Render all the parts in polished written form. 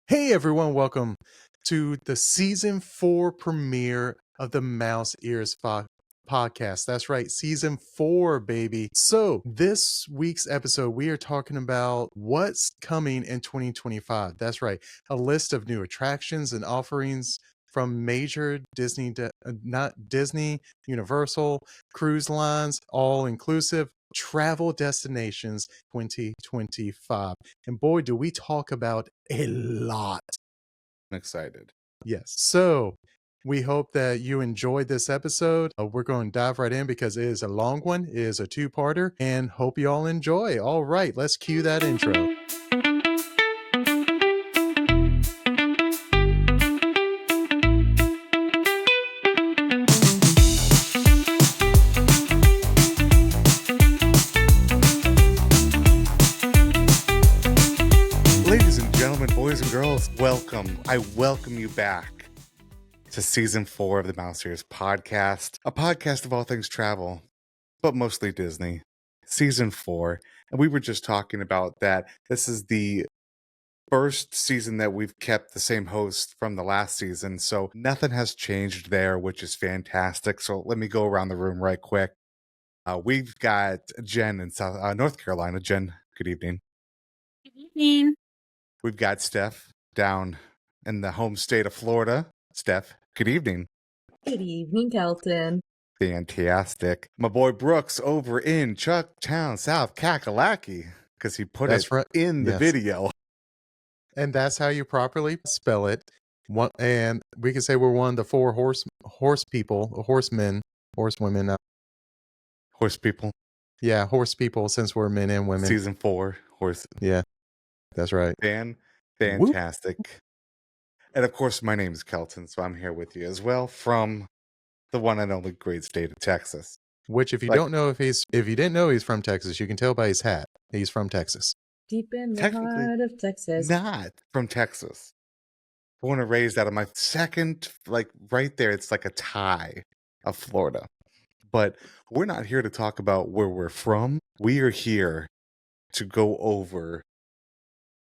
Hey everyone, welcome to the season 4 premiere of the Mouse Ears podcast. That's right, season 4, baby. So, this week's episode, we are talking about what's coming in 2025. That's right, a list of new attractions and offerings from major not Disney, Universal, cruise lines, all inclusive travel destinations 2025. And boy, do we talk about a lot. I'm excited. Yes. So we hope that you enjoyed this episode. We're going to dive right in because it is a long one. It is a two-parter and hope you all enjoy. All right, let's cue that intro. Ladies and gentlemen, boys and girls, welcome. I welcome you back to season 4 of the Mouse Ears podcast, a podcast of all things travel, but mostly Disney. Season 4. And we were just talking about that. This is the first season that we've kept the same host from the last season. So nothing has changed there, which is fantastic. So let me go around the room right quick. We've got Jen in North Carolina. Jen, good evening. Good evening. We've got Steph down in the home state of Florida. Steph, good evening. Good evening, Kelton. Fantastic. My boy Brooks over in Chucktown, South Kakalaki, because he put That's it right. in the Yes. video. And that's how you properly spell it. And we can say we're one of the 4 horsewomen. Horse people. Yeah, horse people since we're men and women. Season 4. Horse. Yeah, that's right. Fantastic. Whoop. And of course, my name is Kelton, so I'm here with you as well from the one and only great state of Texas. Which, if you don't know if you didn't know he's from Texas, you can tell by his hat. He's from Texas. Deep in the heart of Texas. Not from Texas. Born and raised out of my second, right there, it's like a tie of Florida. But we're not here to talk about where we're from. We are here to go over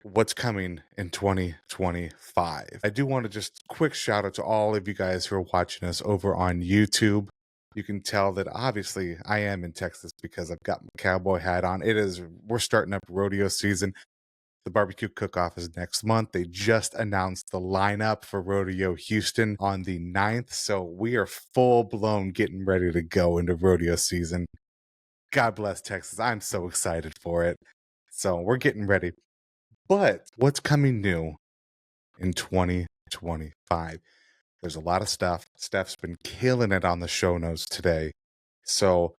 what's coming in 2025. I do want to just quick shout out to all of you guys who are watching us over on YouTube. You can tell that obviously I am in Texas because I've got my cowboy hat on. We're starting up rodeo season. The barbecue cook-off is next month. They just announced the lineup for Rodeo Houston on the 9th. So we are full-blown getting ready to go into rodeo season. God bless Texas. I'm so excited for it. So we're getting ready. But what's coming new in 2025? There's a lot of stuff. Steph's been killing it on the show notes today. So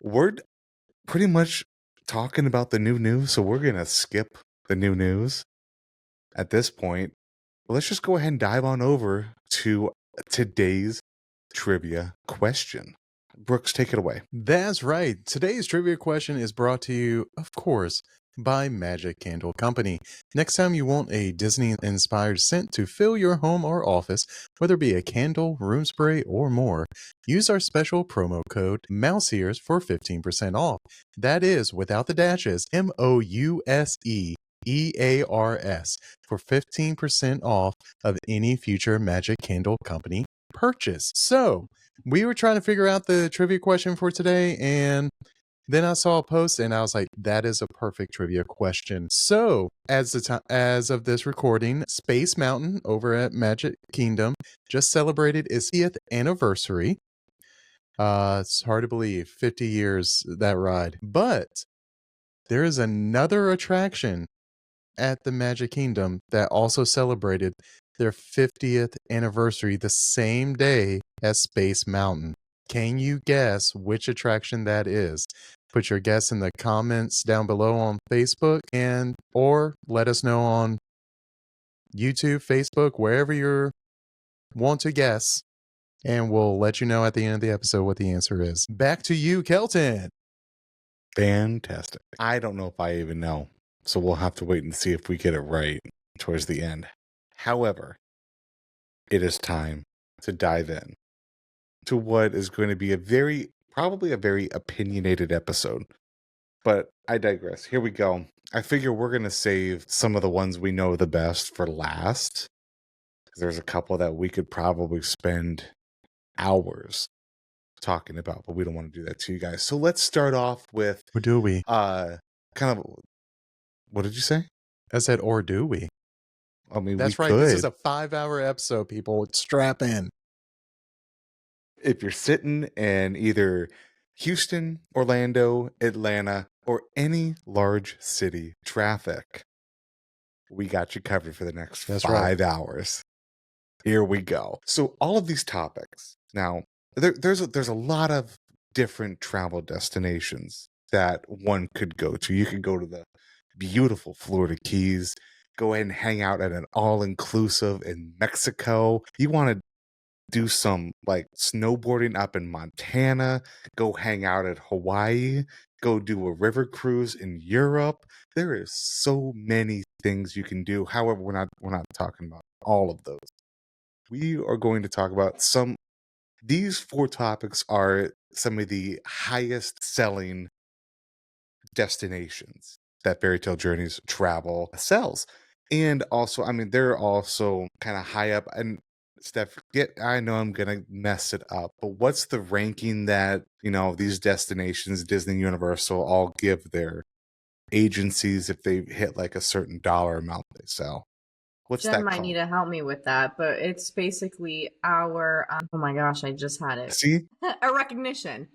we're pretty much talking about the new news. So we're going to skip the new news at this point. Let's just go ahead and dive on over to today's trivia question. Brooks, take it away. That's right. Today's trivia question is brought to you, of course, by Magic Candle Company. Next time you want a Disney-inspired scent to fill your home or office, whether it be a candle, room spray, or more, use our special promo code MOUSEEARS for 15% off. That is, without the dashes, MOUSEEARS for 15% off of any future Magic Candle Company purchase. So, we were trying to figure out the trivia question for today, and then I saw a post and I was like, that is a perfect trivia question. So, as of this recording, Space Mountain over at Magic Kingdom just celebrated its 50th anniversary. It's hard to believe, 50 years, that ride. But there is another attraction at the Magic Kingdom that also celebrated their 50th anniversary the same day as Space Mountain. Can you guess which attraction that is? Put your guess in the comments down below on Facebook or let us know on YouTube, Facebook, wherever you want to guess, and we'll let you know at the end of the episode what the answer is. Back to you, Kelton. Fantastic. I don't know if I even know, so we'll have to wait and see if we get it right towards the end. However, it is time to dive in to what is going to be probably a very opinionated episode. But I digress. Here we go. I figure we're going to save some of the ones we know the best for last. Because there's a couple that we could probably spend hours talking about, but we don't want to do that to you guys. So let's start off with Or do we? kind of, what did you say? I said, or do we? I mean, That's we right. could. This is a 5-hour episode, people. Strap in. If you're sitting in either Houston, Orlando, Atlanta, or any large city traffic, we got you covered for the next That's 5 hours. Here we go. So all of these topics. Now, there's a lot of different travel destinations that one could go to. You could go to the beautiful Florida Keys, go ahead and hang out at an all-inclusive in Mexico. You want to do some like snowboarding up in Montana, go hang out at Hawaii, go do a river cruise in Europe. There is so many things you can do. However, we're not talking about all of those. We are going to talk about these 4 topics are some of the highest selling destinations that Fairy Tale Journeys travel sells. And also, I mean, they're also kind of high up. And Steph, I know I'm gonna mess it up, but what's the ranking that these destinations, Disney, Universal, all give their agencies if they hit like a certain dollar amount they sell? What's Jen that might called? need to help me with that, but it's basically our oh my gosh, I just had it. See, A recognition.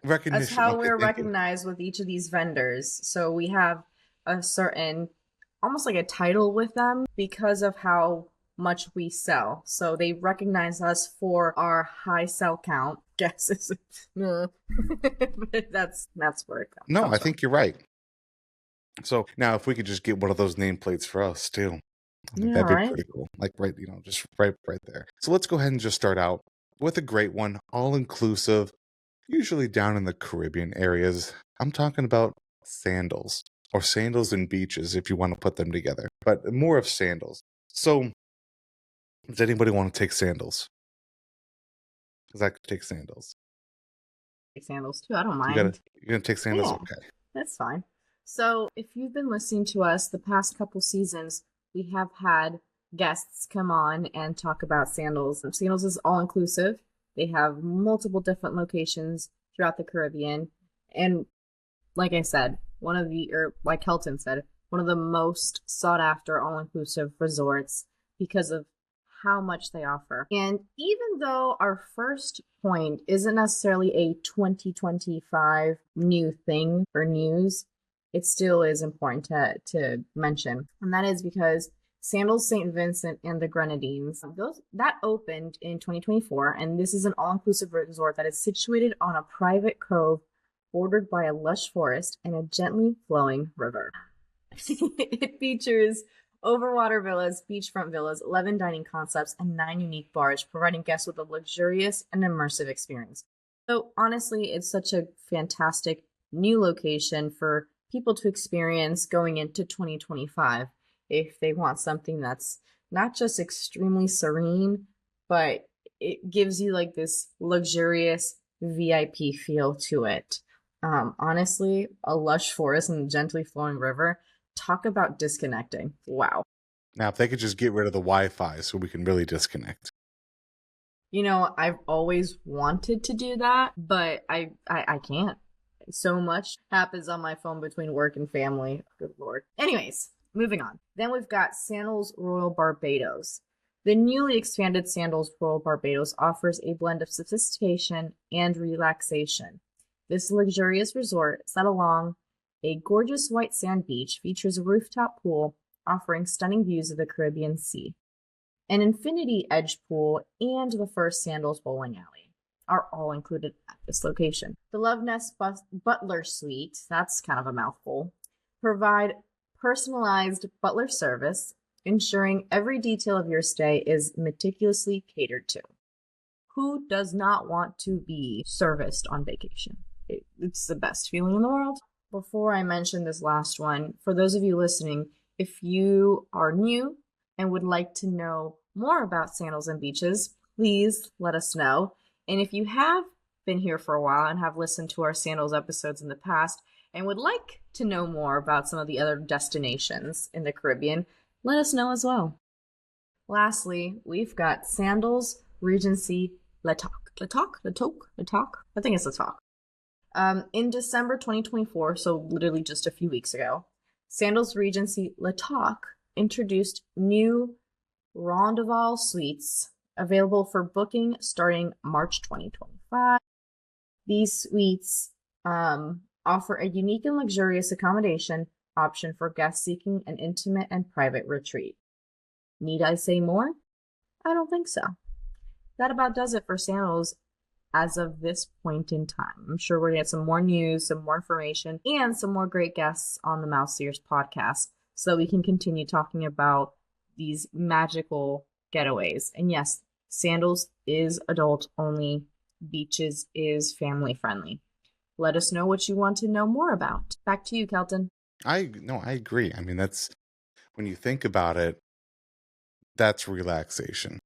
That's recognition. how Okay, we're thank you. recognized with each of these vendors. So we have a certain, almost like a title with them because of how much we sell. So they recognize us for our high sell count. Guesses. No. But that's where it comes No, from. I think you're right. So now, if we could just get one of those nameplates for us too, I think Yeah, that'd be right? pretty cool. Like just right there. So let's go ahead and just start out with a great one, all inclusive, usually down in the Caribbean areas. I'm talking about Sandals or Sandals and Beaches if you want to put them together, but more of Sandals. So, does anybody want to take Sandals? Because I could take Sandals. Take Sandals too. I don't mind. You're gonna take Sandals, Yeah. okay? That's fine. So, if you've been listening to us the past couple seasons, we have had guests come on and talk about Sandals. Sandals is all inclusive. They have multiple different locations throughout the Caribbean. And like I said, like Kelton said, one of the most sought after all inclusive resorts because of how much they offer. And even though our first point isn't necessarily a 2025 new thing or news, it still is important to mention. And that is because Sandals St. Vincent and the Grenadines, that opened in 2024, and this is an all-inclusive resort that is situated on a private cove bordered by a lush forest and a gently flowing river. It features overwater villas, beachfront villas, 11 dining concepts, and 9 unique bars, providing guests with a luxurious and immersive experience. So honestly, it's such a fantastic new location for people to experience going into 2025 if they want something that's not just extremely serene, but it gives you like this luxurious VIP feel to it. Honestly, a lush forest and a gently flowing river. Talk about disconnecting. Wow. Now, if they could just get rid of the Wi-Fi so we can really disconnect. I've always wanted to do that, but I can't. So much happens on my phone between work and family. Good Lord. Anyways, moving on. Then we've got Sandals Royal Barbados. The newly expanded Sandals Royal Barbados offers a blend of sophistication and relaxation. This luxurious resort, set along a gorgeous white sand beach, features a rooftop pool offering stunning views of the Caribbean Sea. An infinity edge pool and the first Sandals bowling alley are all included at this location. The Love Nest Butler Suite, that's kind of a mouthful, provide personalized butler service, ensuring every detail of your stay is meticulously catered to. Who does not want to be serviced on vacation? It's the best feeling in the world. Before I mention this last one, for those of you listening, if you are new and would like to know more about Sandals and Beaches, please let us know. And if you have been here for a while and have listened to our Sandals episodes in the past, and would like to know more about some of the other destinations in the Caribbean, let us know as well. Lastly, we've got Sandals Regency Letok. I think it's Letok. In December 2024, so literally just a few weeks ago, Sandals Regency Letok introduced new Rendezvous suites available for booking starting March 2025. These suites offer a unique and luxurious accommodation option for guests seeking an intimate and private retreat. Need I say more? I don't think so. That about does it for Sandals as of this point in time. I'm sure we're going to get some more news, some more information, and some more great guests on the Mouse Sears podcast so that we can continue talking about these magical getaways. And yes, Sandals is adult only. Beaches is family friendly. Let us know what you want to know more about. Back to you, Kelton. I agree. I mean, that's, when you think about it, that's relaxation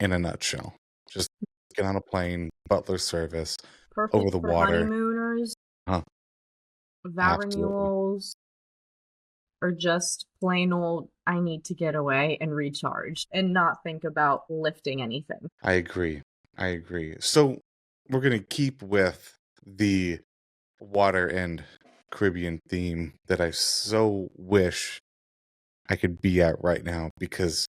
in a nutshell. Just get on a plane, butler service, Perfect over the for water. honeymooners, Huh. vow Absolutely. renewals, or just plain old, I need to get away and recharge and not think about lifting anything. I agree. So we're going to keep with the water and Caribbean theme that I so wish I could be at right now, because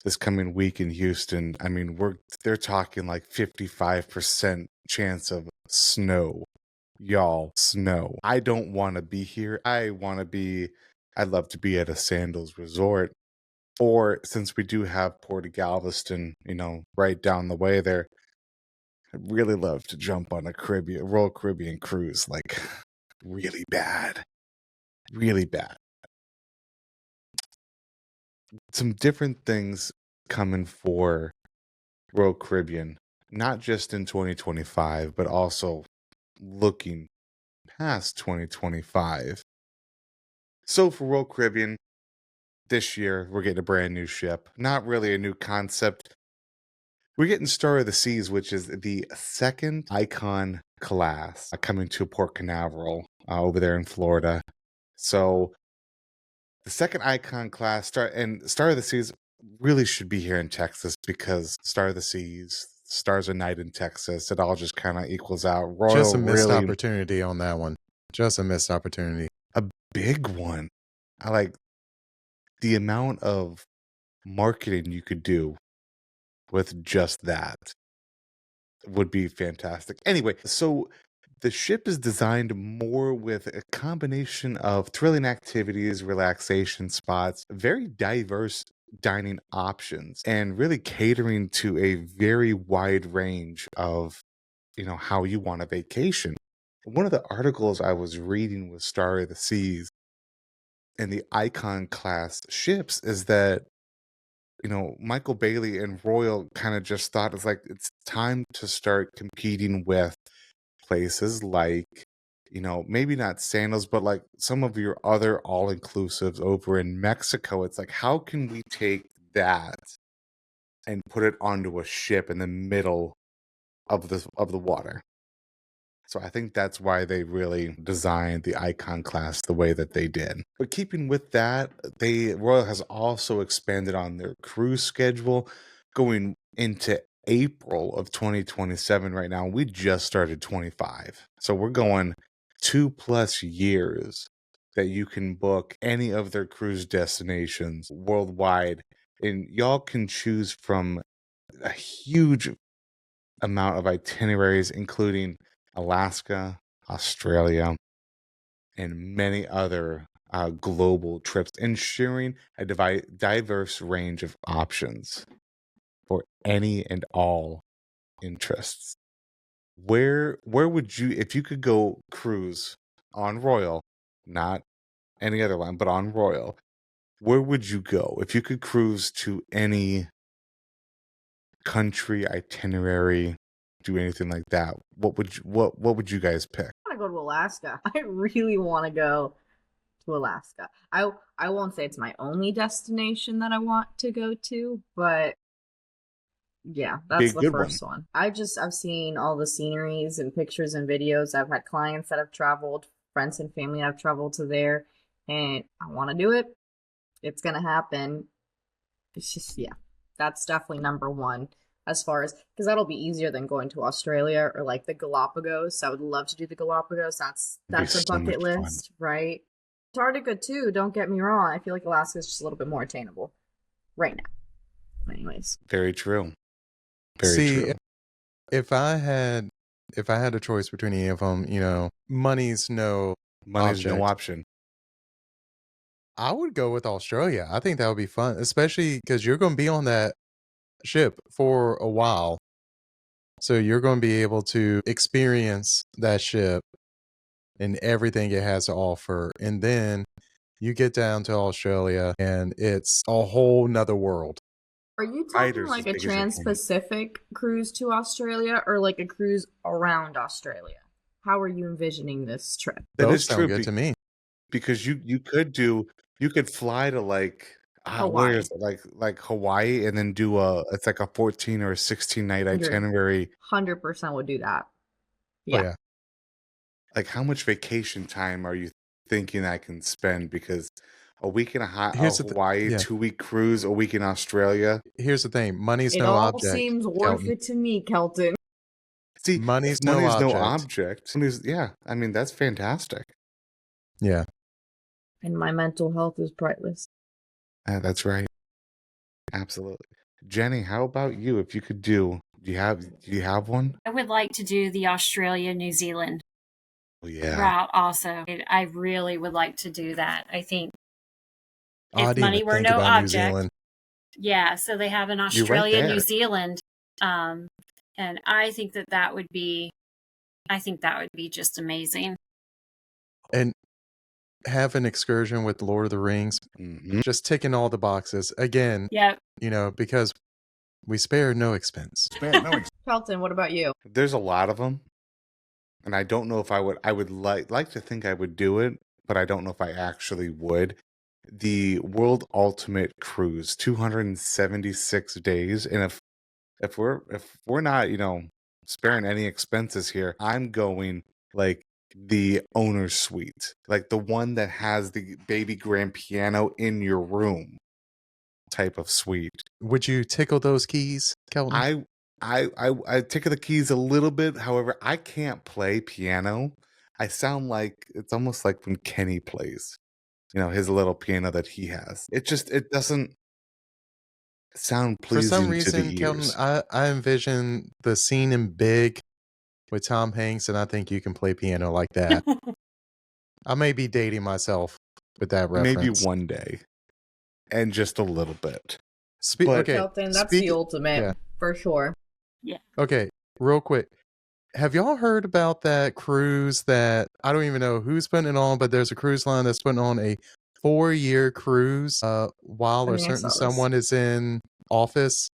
this coming week in Houston, I mean, they're talking like 55% chance of snow. Y'all, snow. I don't want to be here. I'd love to be at a Sandals Resort. Or, since we do have Port of Galveston, right down the way there, I'd really love to jump on a Royal Caribbean cruise, like really bad. Really bad. Some different things coming for Royal Caribbean, not just in 2025, but also looking past 2025. So for Royal Caribbean, this year we're getting a brand new ship. Not really a new concept. We're getting Star of the Seas, which is the second Icon class coming to Port Canaveral over there in Florida. So the second Icon class, Star of the Seas, really should be here in Texas, because Star of the Seas, Stars of Night in Texas, it all just kind of equals out. Royal, Just a missed really opportunity on that one. Just a missed opportunity. a big one. I like the amount of marketing you could do with just that. Would be fantastic. Anyway, so the ship is designed more with a combination of thrilling activities, relaxation spots, very diverse dining options, and really catering to a very wide range of, how you want a vacation. One of the articles I was reading with Star of the Seas and the Icon class ships is that, Michael Bailey and Royal kind of just thought it's time to start competing with places like, maybe not Sandals, but like some of your other all-inclusives over in Mexico. It's like, how can we take that and put it onto a ship in the middle of the water? So I think that's why they really designed the Icon class the way that they did. But keeping with that, Royal has also expanded on their cruise schedule going into April of 2027 right now. We just started 25. So we're going 2+ years that you can book any of their cruise destinations worldwide. And y'all can choose from a huge amount of itineraries, including Alaska, Australia, and many other global trips, ensuring a diverse range of options for any and all interests. Where would you, if you could go cruise on Royal, not any other line, but on Royal, where would you go if you could cruise to any country, itinerary, do anything like that? What would you guys pick? I want to go to Alaska. I really want to go to Alaska. I won't say it's my only destination that I want to go to, but yeah, that's the first one. I've seen all the sceneries and pictures and videos. I've had clients that have traveled friends and family have traveled to there, and I want to do it. It's gonna happen. It's just, yeah, that's definitely number one as far as, because that'll be easier than going to Australia or like the Galapagos. I would love to do the Galapagos. It'd be That's a so much bucket fun. list, right? Antarctica too. Don't get me wrong. I feel like Alaska is just a little bit more attainable right now. Anyways, Very true. Very See, true. if I had a choice between any of them, money's no Money's no object. option. I would go with Australia. I think that would be fun, especially because you're going to be on that ship for a while. So you're going to be able to experience that ship and everything it has to offer. And then you get down to Australia and it's a whole nother world. are you talking Spiders as like a big as your hand. trans-Pacific cruise to Australia or like a cruise around Australia? How are you envisioning this trip? That Those is sound true good to me. because you could fly to like where Hawaii. is it? Like Hawaii and then do it's like a 14 or a 16 night itinerary. 100% would do that. Oh, Yeah. yeah. Like how much vacation time are you thinking I can spend? Because a week in Here's the Hawaii, yeah. 2-week cruise, a week in Australia. Here's the thing. Money's It no all object. seems worth Kelton. it to me, Kelton. See, Money's if no money is no object. object, yeah, I mean that's fantastic. Yeah. And my mental health is priceless. That's right. Absolutely. Jenny, how about you? If you could do you have one? I would like to do the Australia, New Zealand Oh yeah. route also. I really would like to do that. I think I if didn't money even were think no about New object, Zealand. yeah, so they have an You're right Australia, New there. Zealand, and I think that would be just amazing. And have an excursion with Lord of the Rings, Mhm. just ticking all the boxes again, Yep. because we spare no expense. Kelton, what about you? There's a lot of them, and I don't know if I would like to think I would do it, but I don't know if I actually would. The World Ultimate Cruise, 276 days, and if we're not, sparing any expenses here, I'm going like the owner's suite, like the one that has the baby grand piano in your room type of suite. Would you tickle those keys, Kelton? I tickle the keys a little bit. However, I can't play piano. I sound like it's almost like when Kenny plays, his little piano that he has. It doesn't sound For some pleasing to the reason, Kelton, ears. I envision the scene in Big with Tom Hanks, and I think you can play piano like that. I may be dating myself with that Maybe reference. one day, and just a little bit. Okay. Kelton, that's the ultimate for sure. Yeah. Okay, real quick. Have y'all heard about that cruise that I don't even know who's putting it on, but there's a cruise line that's putting on a 4-year cruise while I a think I certain saw this. someone is in office.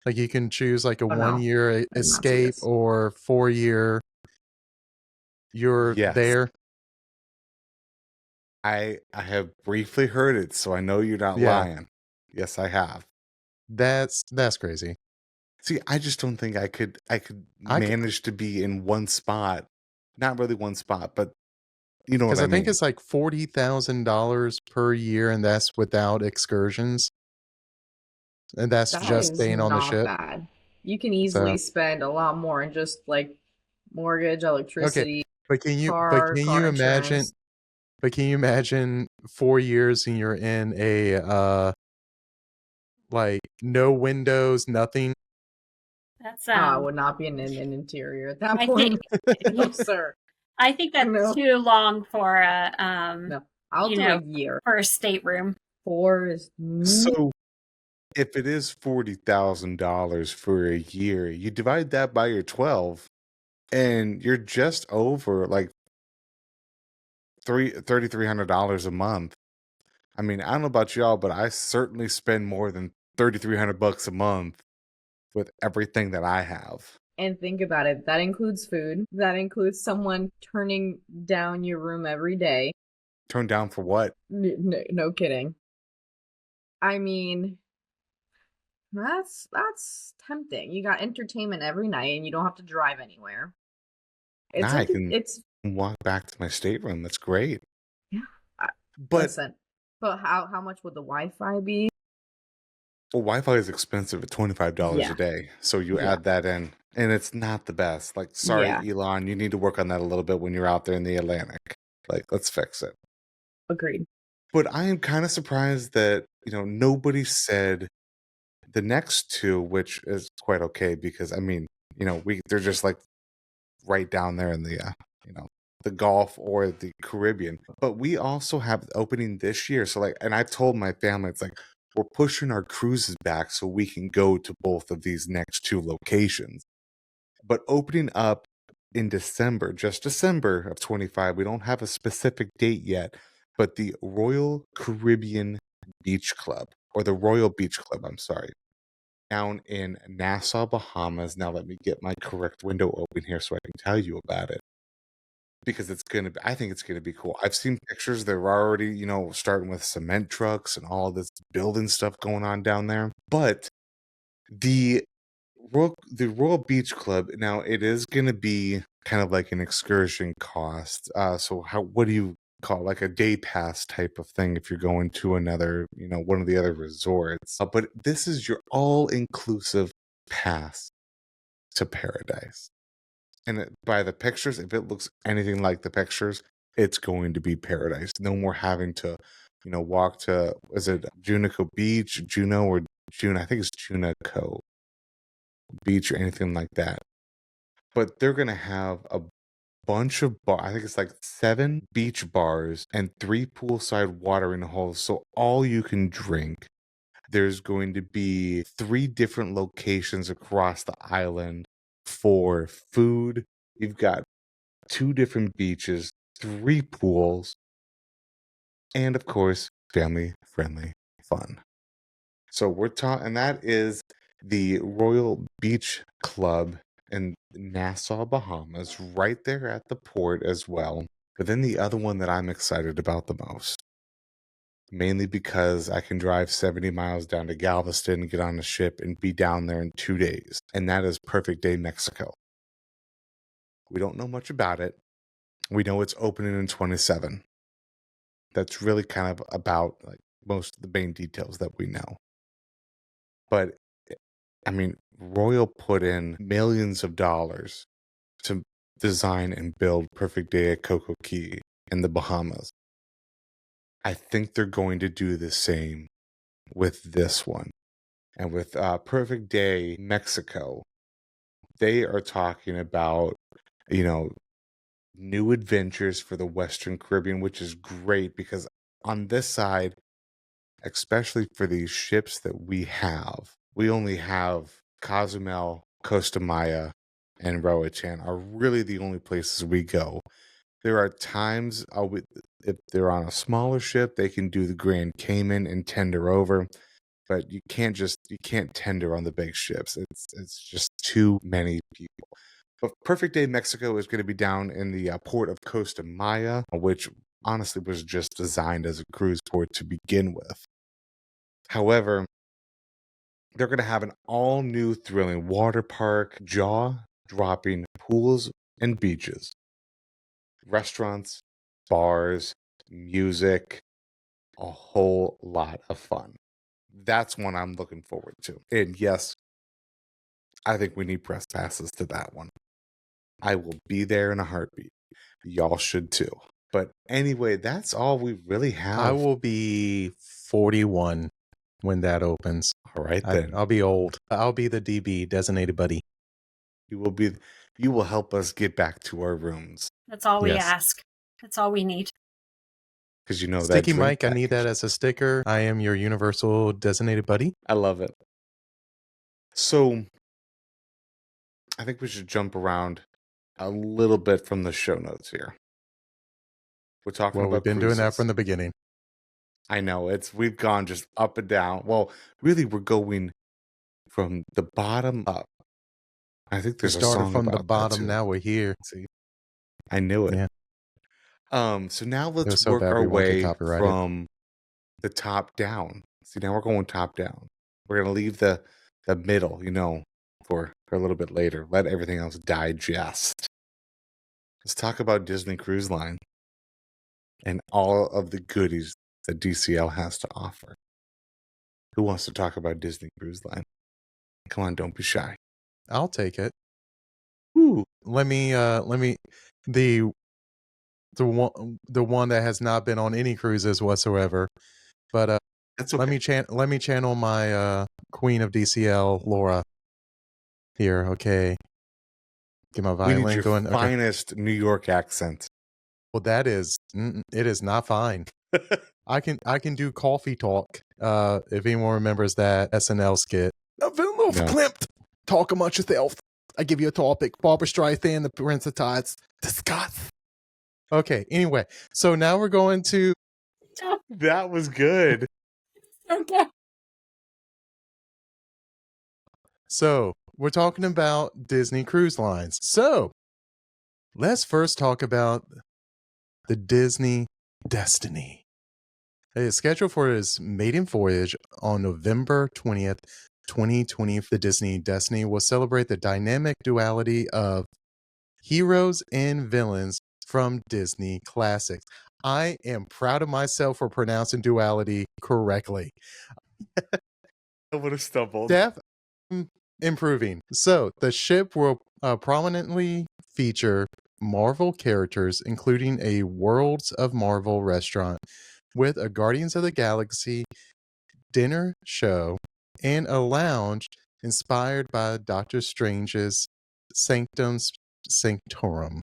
Like you can choose like a Oh, no. 1-year I did not see escape this. or 4-year you're Yes. there. I have briefly heard it, so I know you're not Yeah. lying. Yes, I have. That's crazy. See, I just don't think I could manage to be in one spot. Not really one spot, but you know what Because I I think mean. it's like $40,000 per year, and that's without excursions. And that's That just is staying on the not ship. bad. You can easily spend a lot more in just like mortgage, electricity, But can you car imagine insurance. but can you imagine 4 years and you're in a like no windows, nothing? That's I would not be in an interior at that I point. think No, sir. I think that's No. too long for a No. I'll do a year. for a stateroom. 4 is So if it is $40,000 for a year, you divide that by your 12, and you're just over like $3,300 a month. I mean, I don't know about y'all, but I certainly spend more than $3,300 a month with everything that I have. And think about it. That includes food. That includes someone turning down your room every day. Turned down for what? No kidding. I mean, that's tempting. You got entertainment every night, and you don't have to drive anywhere. Nah, I can- It's and walk back to my stateroom. That's great. Yeah. But Listen, but how much would the Wi-Fi be? well, Wi-Fi is expensive at $25 Yeah. a day. So you Yeah. add that in, and it's not the best. Like, sorry, Yeah. Elon, you need to work on that a little bit when you're out there in the Atlantic. Like, let's fix it. Agreed. But I am kind of surprised that, nobody said the next two, which is quite okay because, I mean, they're just like right down there in the Gulf or the Caribbean. But we also have the opening this year. So like, and I've told my family, it's like, we're pushing our cruises back so we can go to both of these next two locations. But opening up in December, just December of 25, we don't have a specific date yet, but the Royal Caribbean Beach Club, or the Royal Beach Club, I'm sorry, down in Nassau, Bahamas. Now let me get my correct window open here so I can tell you about it. Because I think it's gonna be cool. I've seen pictures. They're already, starting with cement trucks and all this building stuff going on down there. But the Royal Beach Club, now it is gonna be kind of like an excursion cost. So what do you call it? Like a day pass type of thing if you're going to another, one of the other resorts. But this is your all-inclusive pass to paradise. And by the pictures, if it looks anything like the pictures, it's going to be paradise. No more having to, walk to, is it Junico Beach, Juno, or June? I think it's Junico Beach or anything like that. But they're going to have a bunch of I think it's like 7 beach bars and 3 poolside watering holes. So all you can drink. There's going to be 3 different locations across the island for food. You've got 2 different beaches, 3 pools, and of course, family-friendly fun. So we're talking, and that is the Royal Beach Club in Nassau, Bahamas, right there at the port as well. But then the other one that I'm excited about the most, mainly because I can drive 70 miles down to Galveston, get on a ship, and be down there in 2 days, and that is Perfect Day Mexico. We don't know much about it. We know it's opening in 27. That's really kind of about like most of the main details that we know. But I mean, Royal put in millions of dollars to design and build Perfect Day at Coco Key in the Bahamas. I think they're going to do the same with this one. And with Perfect Day Mexico, they are talking about, new adventures for the Western Caribbean, which is great because on this side, especially for these ships that we have, we only have Cozumel, Costa Maya, and Roatan are really the only places we go. There are times if they're on a smaller ship, they can do the Grand Cayman and tender over, but you can't tender on the big ships. It's just too many people. But Perfect Day Mexico is going to be down in the port of Costa Maya, which honestly was just designed as a cruise port to begin with. However, they're going to have an all-new thrilling water park, jaw-dropping pools and beaches, restaurants, bars, music, a whole lot of fun. That's one I'm looking forward to. And yes, I think we need press passes to that one. I will be there in a heartbeat. Y'all should too. But anyway, that's all we really have. I will be 41 when that opens. All right then. I'll be old. I'll be the DB, designated buddy. You will help us get back to our rooms. That's all we Yes. ask. That's all we need. Because that Sticky drink Mike, I need that package. as a sticker. I am your universal designated buddy. I love it. So I think we should jump around a little bit from the show notes here. We're talking Well, about we've been doing that cruises. from the beginning. I know we've gone just up and down. Well, really, we're going from the bottom up. I think We there's a started song from the about that bottom. too. Now we're here. See, I knew it. Yeah. So now It was let's so work bad our we won't get way copyrighted. from the top down. See, now we're going top down. We're gonna leave the middle, for a little bit later. Let everything else digest. Let's talk about Disney Cruise Line and all of the goodies that DCL has to offer. Who wants to talk about Disney Cruise Line? Come on, don't be shy. I'll take it. Ooh, Let me the the one that has not been on any cruises whatsoever. But that's okay. let me channel my Queen of DCL, Laura. Here, okay. Get my We violin need your going. Okay. finest New York accent. Well, it is not fine. I can do coffee talk. If anyone remembers that SNL skit. Villanova No. Klimt, talk amongst yourself. I give you a topic. Barbara Streisand, the Prince of Tides. Discuss. Okay. Anyway, so now we're going to. That was good. Okay. So we're talking about Disney Cruise Lines. So let's first talk about the Disney Destiny. It is scheduled for its maiden voyage on November 20th, 2020. The Disney Destiny will celebrate the dynamic duality of heroes and villains from Disney classics. I am proud of myself for pronouncing duality correctly. I would have stumbled. Def improving. So the ship will prominently feature Marvel characters, including a Worlds of Marvel restaurant with a Guardians of the Galaxy dinner show and a lounge inspired by Doctor Strange's Sanctum Sanctorum.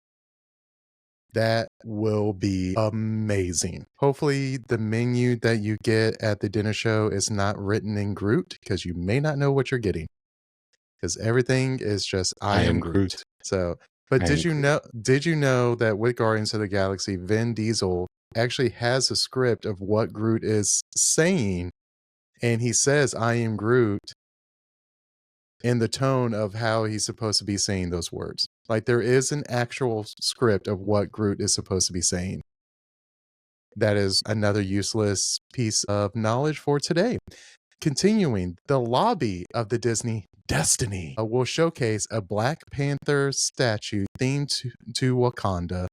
That will be amazing. Hopefully the menu that you get at the dinner show is not written in Groot, because you may not know what you're getting. Because everything is just I am Groot. So, but did you know that with Guardians of the Galaxy, Vin Diesel actually has a script of what Groot is saying, and he says I am Groot in the tone of how he's supposed to be saying those words. Like there is an actual script of what Groot is supposed to be saying. That is another useless piece of knowledge for today. Continuing, the lobby of the Disney Destiny will showcase a Black Panther statue themed to Wakanda,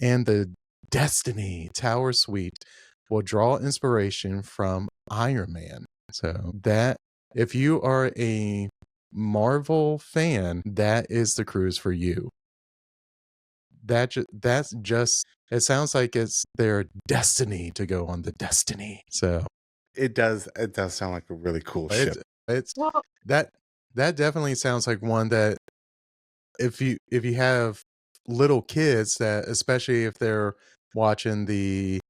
and the Destiny Tower Suite will draw inspiration from Iron Man. So that, if you are a Marvel fan, that is the cruise for you. That's just, it sounds like it's their destiny to go on the Destiny. So It does sound like a really cool ship. It's Well, that definitely sounds like one that if you have little kids, that especially if they're watching the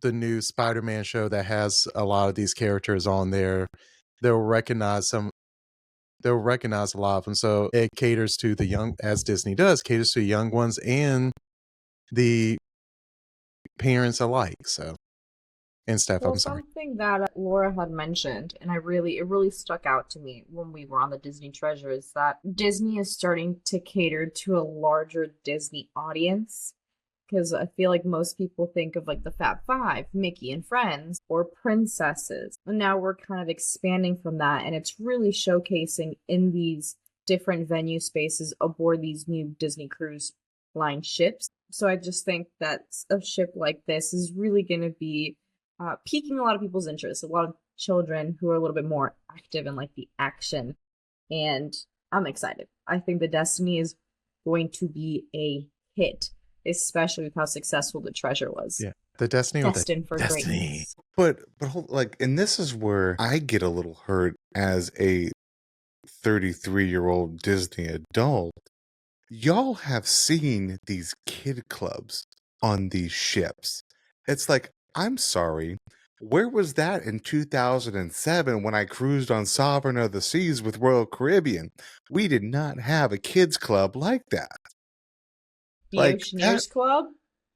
new Spider-Man show that has a lot of these characters on there, they'll recognize a lot of them. So it caters to the young, as Disney does, caters to young ones and the parents alike. So and stuff. well, I'm sorry. something that Laura had mentioned, and it really stuck out to me when we were on the Disney Treasure, is that Disney is starting to cater to a larger Disney audience. Because I feel like most people think of like the Fab Five, Mickey and Friends, or princesses. And now we're kind of expanding from that, and it's really showcasing in these different venue spaces aboard these new Disney Cruise Line ships. So I just think that a ship like this is really going to be piquing a lot of people's interest. A lot of children who are a little bit more active in like the action, and I'm excited. I think the Destiny is going to be a hit, especially with how successful the Treasure was. Yeah, the Destiny, destined for Destiny. greatness. But and this is where I get a little hurt as a 33-year-old Disney adult. Y'all have seen these kid clubs on these ships. It's like, I'm sorry, where was that in 2007 when I cruised on Sovereign of the Seas with Royal Caribbean? We did not have a kids club like that. The Like Oceaneers that- Club?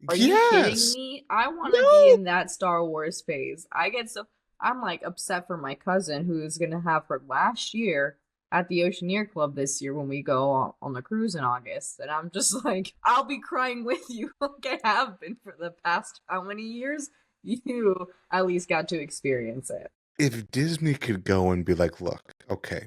Are you kidding me? I want to No. be in that Star Wars phase. I'm like upset for my cousin who's going to have her last year at the Oceaneer Club this year when we go on the cruise in August. And I'm just like, I'll be crying with you like I have been for the past how many years? You at least got to experience it. If Disney could go and be like, look, okay,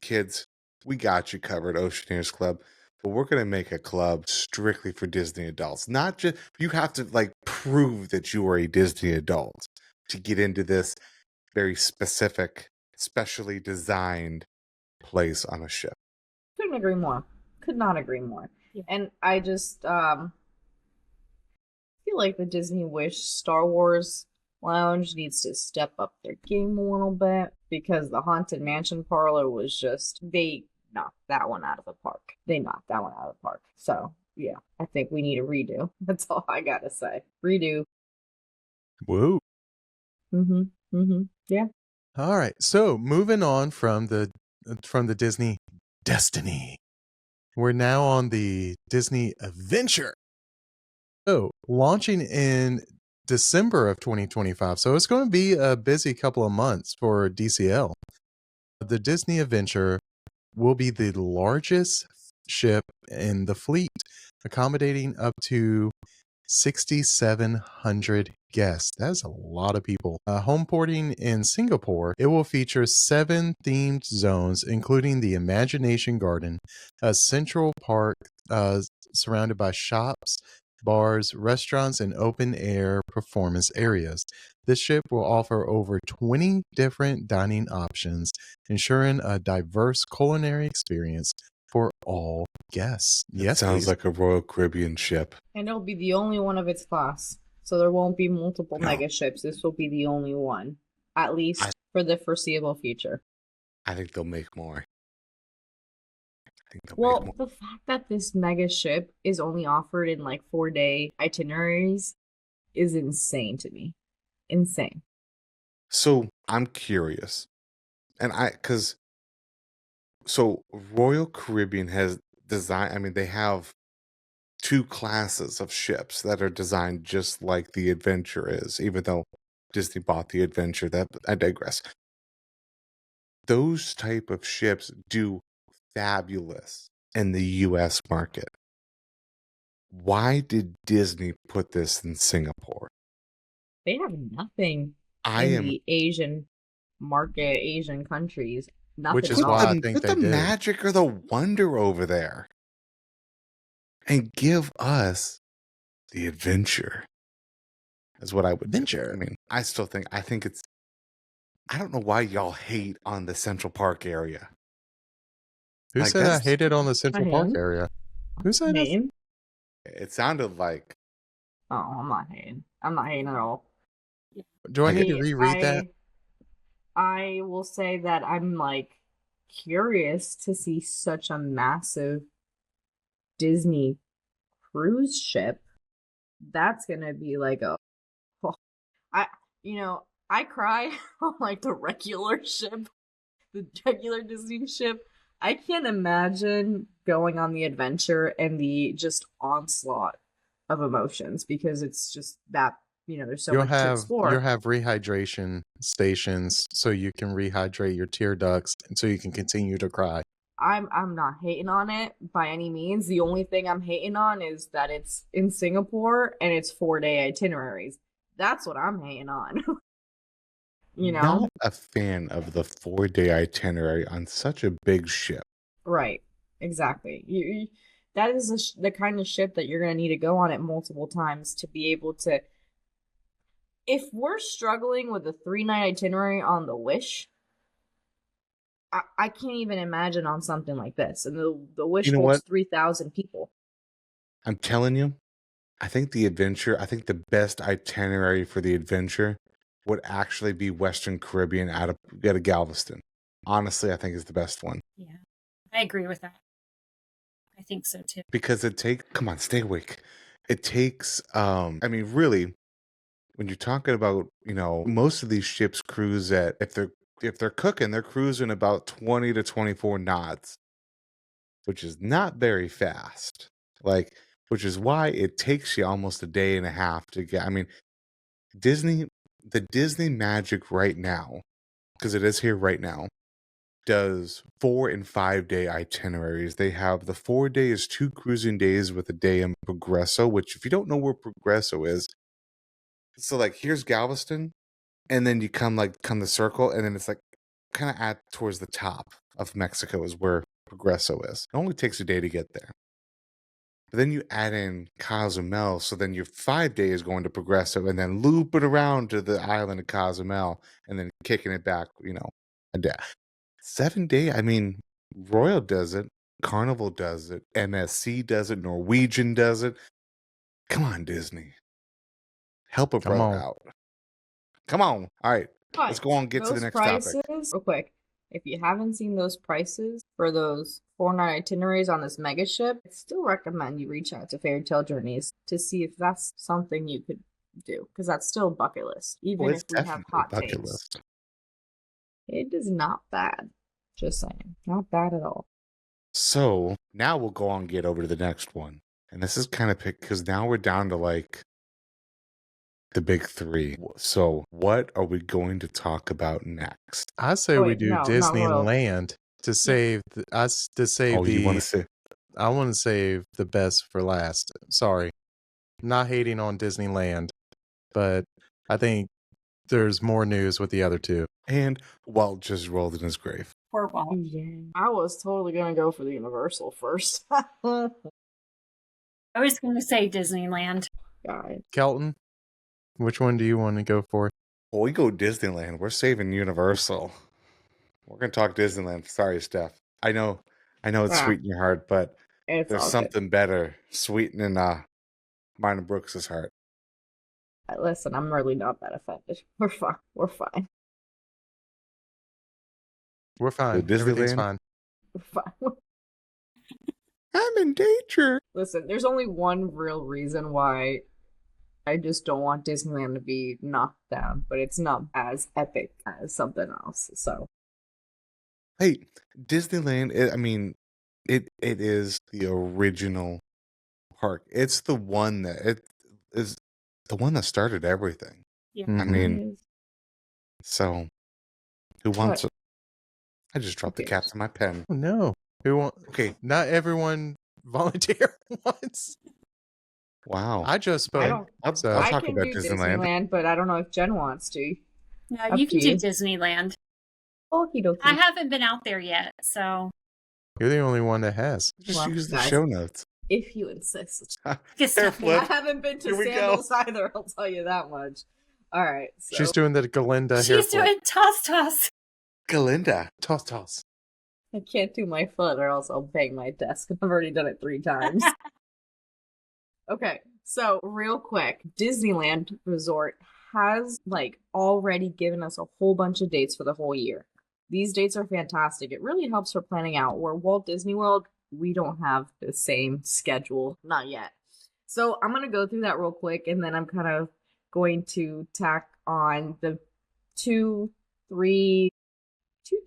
kids, we got you covered, Oceaneers Club. but we're gonna make a club strictly for Disney adults. Not just you have to like prove that you are a Disney adult to get into this very specific, specially designed place on a ship. Couldn't agree more. Could not agree more. Yeah. And I just feel like the Disney Wish Star Wars Lounge needs to step up their game a little bit because the Haunted Mansion parlor was just, they knocked that one out of the park. They knocked that one out of the park. So, yeah, I think we need a redo. That's all I gotta say. Redo. Whoa. Yeah. All right. So moving on from the Disney Destiny, we're now on the Disney Adventure. So launching in December of 2025. So it's going to be a busy couple of months for DCL. The Disney Adventure will be the largest ship in the fleet, accommodating up to 6,700 guests. That's a lot of people. Home porting in Singapore, it will feature 7 themed zones, including the Imagination Garden, a central park surrounded by shops, bars, restaurants, and open-air performance areas. This ship will offer over 20 different dining options, ensuring a diverse culinary experience for all guests. Yes, Sounds please. like a Royal Caribbean ship. And it'll be the only one of its class. So there won't be multiple No. mega ships. This will be the only one. At least for the foreseeable future. I think they'll make more. Well, the fact that this mega ship is only offered in like 4-day itineraries is insane to me. Insane. So I'm curious, and so Royal Caribbean has designed. I mean, they have 2 classes of ships that are designed just like the Adventure is, even though Disney bought the Adventure. That I digress. Those type of ships do fabulous in the U.S. market. Why did Disney put this in Singapore? They have nothing I in am the Asian market, Asian countries. Nothing Which is at all. why I think put they the did. magic or the wonder over there, and give us the adventure. Is what I would do. Adventure. I mean, I think it's. I don't know why y'all hate on the Central Park area. Who Like, said I that's- hated on the Central Park hating. area? Who said that? Hating? It sounded like Oh, I'm not hating. I'm not hating at all. Do I Like, need to reread that? I will say that I'm like curious to see such a massive Disney cruise ship. That's gonna be like a I cry on like the regular ship, the regular Disney ship. I can't imagine going on the adventure and the just onslaught of emotions because it's just that there's so much to explore. You'll have rehydration stations so you can rehydrate your tear ducts and so you can continue to cry. I'm not hating on it by any means. The only thing I'm hating on is that it's in Singapore and it's 4-day itineraries. That's what I'm hating on. not a fan of the 4-day itinerary on such a big ship. Right. Exactly. That is the kind of ship that you're going to need to go on it multiple times to be able to. If we're struggling with a 3-night itinerary on the Wish, I can't even imagine on something like this. And the Wish You know holds what? 3,000 people. I'm telling you, I think the best itinerary for the adventure would actually be Western Caribbean out of Galveston. Honestly, I think is the best one. Yeah, I agree with that. I think so too. Because come on, stay awake. It takes, I mean, really, when you're talking about, most of these ships cruise at, if they're cooking, they're cruising about 20 to 24 knots, which is not very fast. Which is why it takes you almost a day and a half to get. I mean, the Disney Magic right now, because it is here right now, does 4 and 5-day itineraries. They have the 4-day is 2 cruising days with a day in Progresso, which if you don't know where Progresso is, so like here's Galveston, and then you come the circle, and then it's like kind of towards the top of Mexico is where Progresso is. It only takes a day to get there. But then you add in Cozumel, so then your 5 day is going to Progressive, and then loop it around to the island of Cozumel, and then kicking it back, a day. 7 day, I mean, Royal does it, Carnival does it, MSC does it, Norwegian does it. Come on, Disney. Help a Come brother on. out. Come on. All right, let's go on and get to the Those next prices, topic. real quick, if you haven't seen those prices for those 4-night itineraries on this mega ship, I still recommend you reach out to Fairy Tale Journeys to see if that's something you could do, because that's still bucket list, even It's if we have definitely a hot bucket takes. list. It is not bad. Just saying. Not bad at all. So now we'll go on and get over to the next one. And this is kind of picked because now we're down to like the big three. So what are we going to talk about next? I say Oh, we wait, do no, not Royal. Disneyland to save us to save Oh, you want to say? I want to save the best for last. Sorry. Not hating on Disneyland, but I think there's more news with the other two. And Walt just rolled in his grave. Poor Walt. Yeah. I was totally going to go for the Universal first. I was going to say Disneyland. God. Kelton, which one do you want to go for? Well, we go Disneyland. We're saving Universal. We're going to talk Disneyland. Sorry, Steph. I know it's Ah. sweet in your heart, but It's there's all something better sweetening mine and Brooks's heart. good. Listen, I'm really not that offended. We're fine. We're fine. We're fine. The Everything's Disneyland? fine. We're fine. I'm in danger. Listen, there's only one real reason why I just don't want Disneyland to be knocked down, but it's not as epic as something else. So Hey, Disneyland, it is the original park. It's the one that started everything. Yeah. I Mhm. mean, so who wants it? I just dropped the Okay. caps in my pen. Oh, no. Who want? Okay. Not everyone volunteer once. Wow. I just spoke. I don't. I'll So- I talk can about do Disneyland. Disneyland, but I don't know if Jen wants to. No, Up you to can do you. Disneyland. Okie dokie. I haven't been out there yet, so You're the only one that has. Just Well, use the guys. show notes. If you insist. guess Hair nothing. I flip. haven't been to Here we go. Sandals either, I'll tell you that much. Alright, so She's doing the Galinda hair She's flip. doing toss. Galinda. Toss, toss. I can't do my foot or else I'll bang my desk. I've already done it 3 times. Okay, so real quick, Disneyland Resort has already given us a whole bunch of dates for the whole year. These dates are fantastic. It really helps for planning out. Where Walt Disney World, we don't have the same schedule, not yet. So I'm gonna go through that real quick, and then I'm kind of going to tack on the two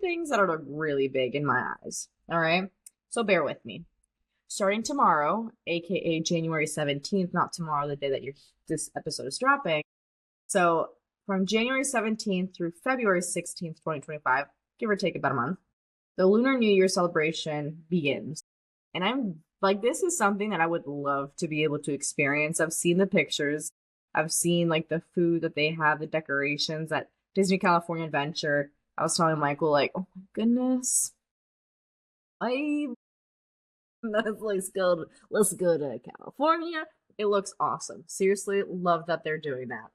things that are really big in my eyes. All right, so bear with me. Starting tomorrow, aka January 17th, not tomorrow, the day that this episode is dropping. So from January 17th through February 16th, 2025, give or take about a month, the Lunar New Year celebration begins. And I'm this is something that I would love to be able to experience. I've seen the pictures. I've seen the food that they have, the decorations at Disney California Adventure. I was telling Michael, oh my goodness. Let's go to California. It looks awesome. Seriously, love that they're doing that.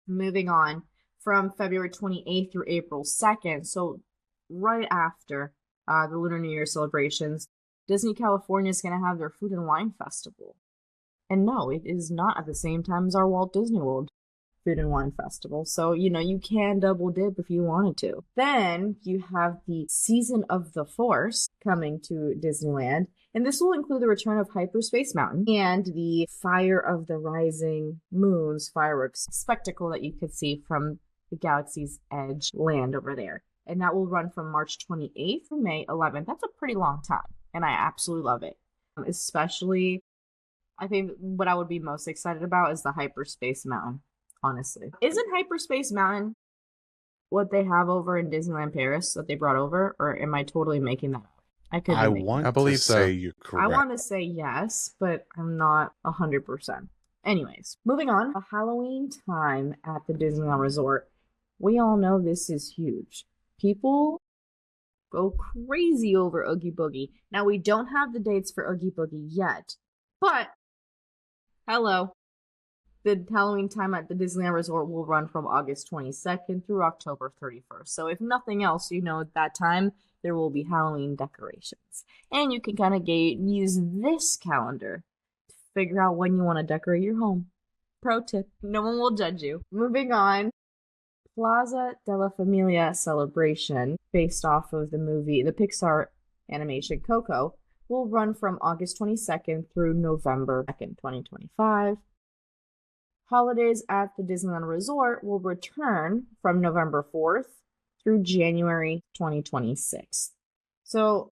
Moving on, from February 28th through April 2nd, so right after the Lunar New Year celebrations, Disney California is going to have their Food and Wine Festival. And no, it is not at the same time as our Walt Disney World Food and Wine Festival. So, you can double dip if you wanted to. Then you have the Season of the Force coming to Disneyland. And this will include the return of Hyperspace Mountain and the Fire of the Rising Moon's fireworks spectacle that you could see from the Galaxy's Edge land over there. And that will run from March 28th through May 11th. That's a pretty long time. And I absolutely love it. Especially, I think what I would be most excited about is the Hyperspace Mountain, honestly. Isn't Hyperspace Mountain what they have over in Disneyland Paris that they brought over? Or am I totally making that up? I could be making that up. I believe to so. say you're correct. I want to say yes, but I'm not 100%. Anyways, moving on. A Halloween time at the Disneyland Resort. We all know this is huge. People go crazy over Oogie Boogie. Now, we don't have the dates for Oogie Boogie yet, But, hello. The Halloween time at the Disneyland Resort will run from August 22nd through October 31st. So if nothing else, at that time, there will be Halloween decorations. And you can kind of use this calendar to figure out when you want to decorate your home. Pro tip, no one will judge you. Moving on, Plaza della Familia celebration, based off of the Pixar animation Coco, will run from August 22nd through November 2nd, 2025. Holidays at the Disneyland Resort will return from November 4th through January 2026. So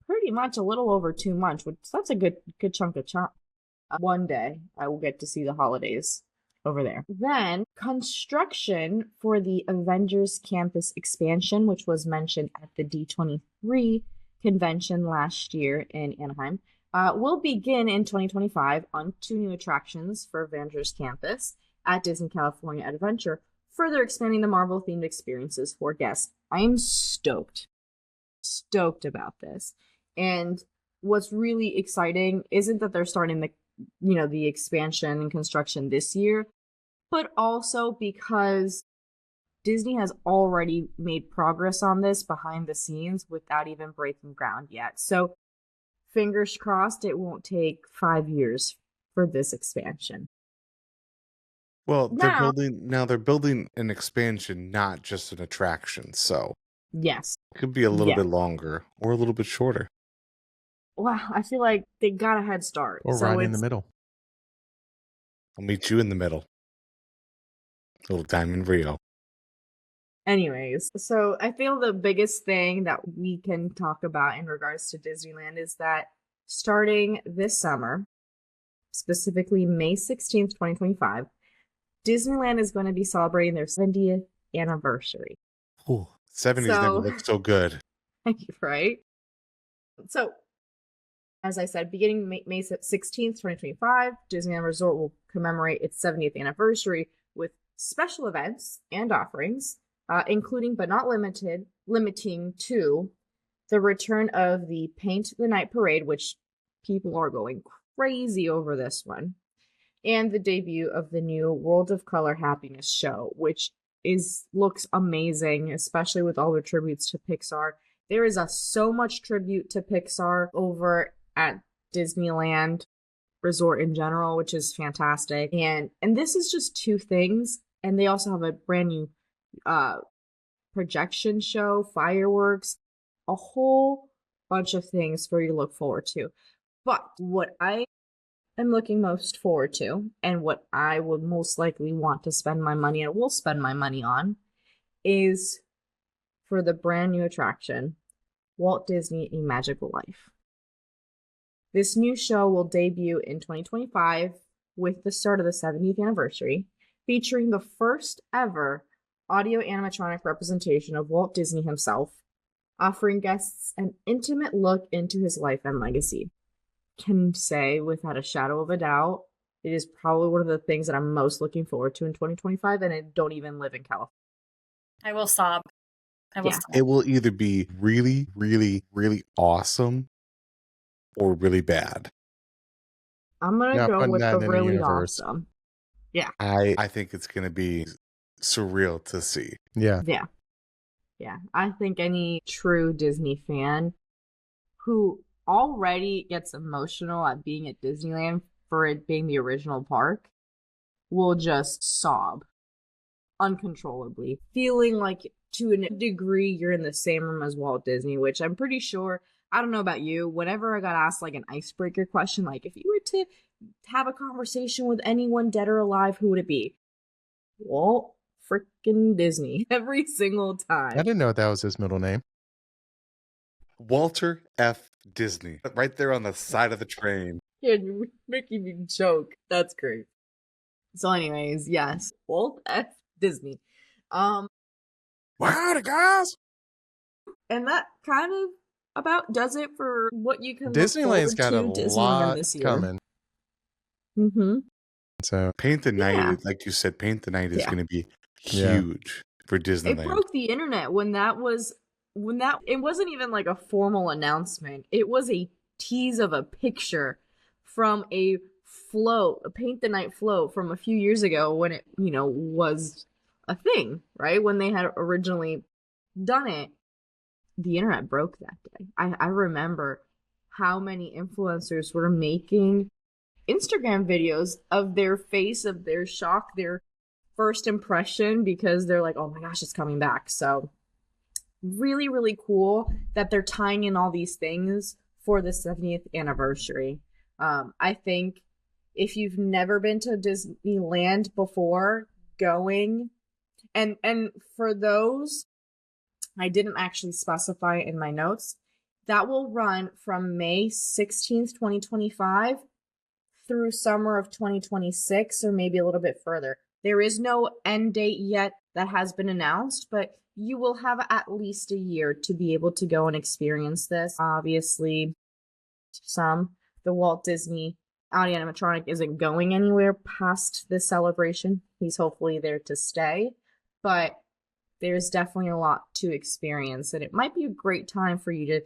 pretty much a little over 2 months, which that's a good chunk of time. One day I will get to see the holidays over there. Then construction for the Avengers Campus expansion, which was mentioned at the D23 convention last year in Anaheim, will begin in 2025 on 2 new attractions for Avengers Campus at Disney California Adventure, further expanding the Marvel-themed experiences for guests. I am stoked about this. And what's really exciting isn't that they're starting the expansion and construction this year, but also because Disney has already made progress on this behind the scenes without even breaking ground yet. So fingers crossed it won't take 5 years for this expansion. Well, they're building an expansion, not just an attraction. So yes, it could be a little bit longer or a little bit shorter. Wow, I feel like they got a head start. Or right in the middle. I'll meet you in the middle. Little Diamond Rio. Anyways, so I feel the biggest thing that we can talk about in regards to Disneyland is that starting this summer, specifically May 16th, 2025, Disneyland is going to be celebrating their 70th anniversary. Ooh, 70s never looked so good. Right? So, as I said, beginning May 16th, 2025, Disneyland Resort will commemorate its 70th anniversary with special events and offerings, including but not limiting to the return of the Paint the Night Parade, which people are going crazy over this one, and the debut of the new World of Color Happiness show, which looks amazing, especially with all the tributes to Pixar. There is so much tribute to Pixar over at Disneyland Resort in general, which is fantastic. And this is just 2 things. And they also have a brand new projection show, fireworks, a whole bunch of things for you to look forward to. But what I am looking most forward to, and what I would most likely want to spend my money and will spend my money on, is for the brand new attraction, Walt Disney A Magical Life. This new show will debut in 2025 with the start of the 70th anniversary, featuring the first ever audio animatronic representation of Walt Disney himself, offering guests an intimate look into his life and legacy. Can say without a shadow of a doubt, it is probably one of the things that I'm most looking forward to in 2025, and I don't even live in California. I will sob. It will either be really, really, really awesome or really bad. I'm going to go with the really awesome. Yeah. I think it's going to be surreal to see. Yeah. Yeah. Yeah. I think any true Disney fan who already gets emotional at being at Disneyland for it being the original park will just sob uncontrollably, feeling like to a degree you're in the same room as Walt Disney, which I'm pretty sure, I don't know about you, whenever I got asked like an icebreaker question, like if you were to have a conversation with anyone dead or alive, who would it be? Walt freaking Disney every single time. I didn't know that was his middle name. Walter F. Disney, right there on the side of the train. Yeah, you're making me joke. That's great. So anyways, yes, Walt F. Disney. Howdy, guys! And that kind of about does it for what you can Disneyland's look forward got to a Disneyland lot this year. coming. Mm-hmm. So Paint the Night, like you said, Paint the Night is going to be huge for Disneyland. It broke the internet when it wasn't even like a formal announcement. It was a tease of a picture from a float, a paint the night float from a few years ago when it, was a thing, right? When they had originally done it, the internet broke that day. I remember how many influencers were making Instagram videos of their face, of their shock, their first impression, because they're like, oh my gosh, it's coming back. So really, really cool that they're tying in all these things for the 70th anniversary. I think if you've never been to Disneyland before, going, and for those, I didn't actually specify in my notes, that will run from May 16th, 2025 through summer of 2026, or maybe a little bit further. There is no end date yet that has been announced, but you will have at least a year to be able to go and experience this. Obviously, the Walt Disney Audi animatronic isn't going anywhere past this celebration. He's hopefully there to stay, but there's definitely a lot to experience, and it might be a great time for you to,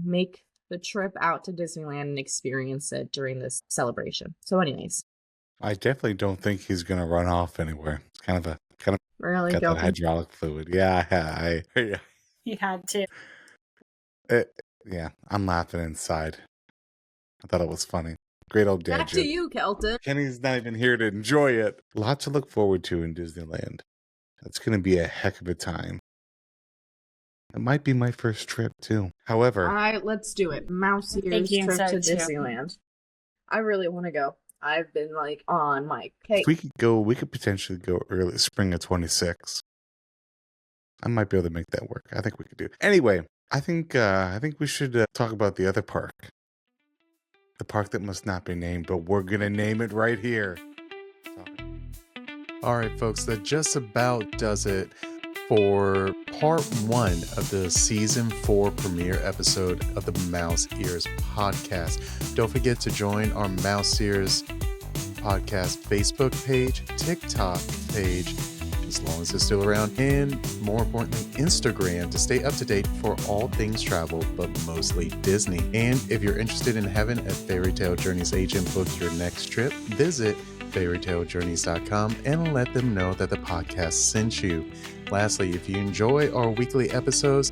make the trip out to Disneyland and experience it during this celebration. So anyways. I definitely don't think he's going to run off anywhere. It's kind of Really got that hydraulic fluid. Yeah, He had to. Yeah, I'm laughing inside. I thought it was funny. Great old dad Back joke. to you, Kelton. Kenny's not even here to enjoy it. A lot to look forward to in Disneyland. It's going to be a heck of a time. It might be my first trip, too. However... All right, let's do it. Mouse ears trip to Disneyland. I really want to go. I've been, on my cake. If we could potentially go early spring of 26. I might be able to make that work. I think we could do it. Anyway, I think we should talk about the other park. The park that must not be named, but we're going to name it right here. All right, folks, that just about does it for part 1 of the season 4 premiere episode of the Mouse Ears podcast. Don't forget to join our Mouse Ears podcast Facebook page, TikTok page, as long as it's still around, and more importantly, Instagram, to stay up to date for all things travel, but mostly Disney. And if you're interested in having a Fairy Tale Journeys agent book your next trip, visit fairytalejourneys.com and let them know that the podcast sent you. Lastly, if you enjoy our weekly episodes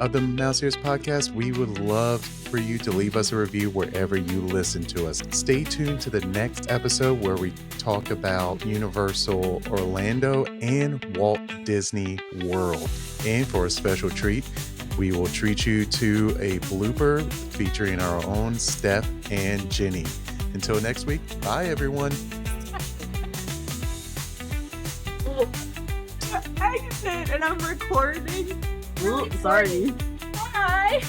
of the Mouse Ears podcast, we would love for you to leave us a review wherever you listen to us. Stay tuned to the next episode where we talk about Universal Orlando and Walt Disney World. And for a special treat, we will treat you to a blooper featuring our own Steph and Jenny. Until next week, bye everyone. Exit, and I'm recording. Ooh, sorry. Bye.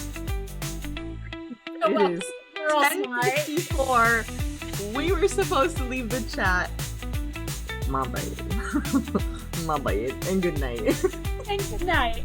It is 10:54. We were supposed to leave the chat. My bad. My bad. And good night. And good night.